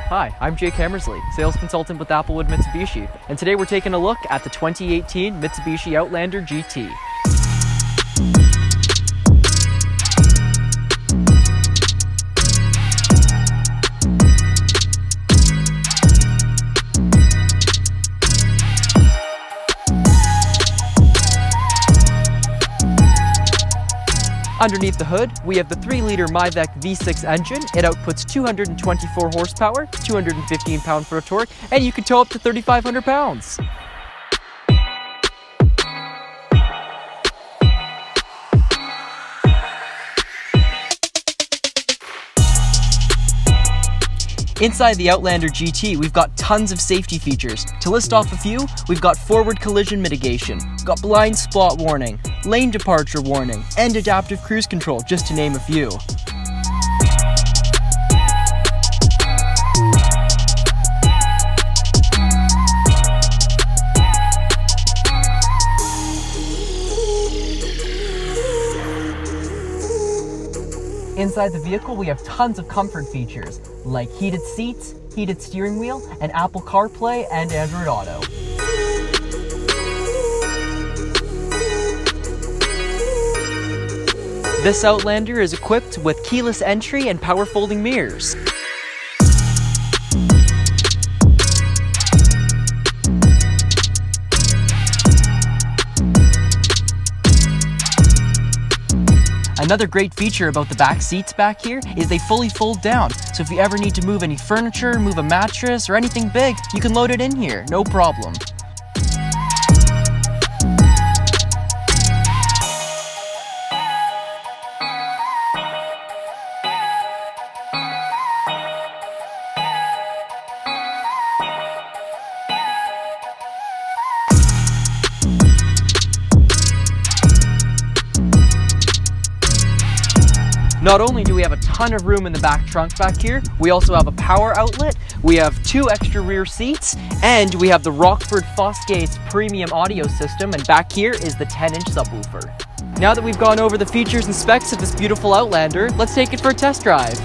Hi, I'm Jake Hammersley, sales consultant with Applewood Mitsubishi, and today we're taking a look at the 2018 Mitsubishi Outlander GT. Underneath the hood, we have the 3-liter MyVec V6 engine. It outputs 224 horsepower, 215 pound-foot of torque, and you can tow up to 3,500 pounds. Inside the Outlander GT, we've got tons of safety features. To list off a few, we've got forward collision mitigation, got blind spot warning, lane departure warning, and adaptive cruise control, just to name a few. Inside the vehicle, we have tons of comfort features, like heated seats, heated steering wheel, and Apple CarPlay and Android Auto. This Outlander is equipped with keyless entry and power folding mirrors. Another great feature about the back seats back here is they fully fold down, so if you ever need to move any furniture, move a mattress, or anything big, you can load it in here, no problem. Not only do we have a ton of room in the back trunk back here, we also have a power outlet, we have 2 extra rear seats, and we have the Rockford Fosgate's premium audio system, and back here is the 10-inch subwoofer. Now that we've gone over the features and specs of this beautiful Outlander, let's take it for a test drive.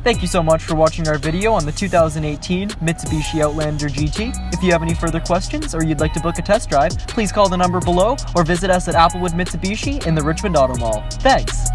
Thank you so much for watching our video on the 2018 Mitsubishi Outlander GT. If you have any further questions or you'd like to book a test drive, please call the number below or visit us at Applewood Mitsubishi in the Richmond Auto Mall. Thanks!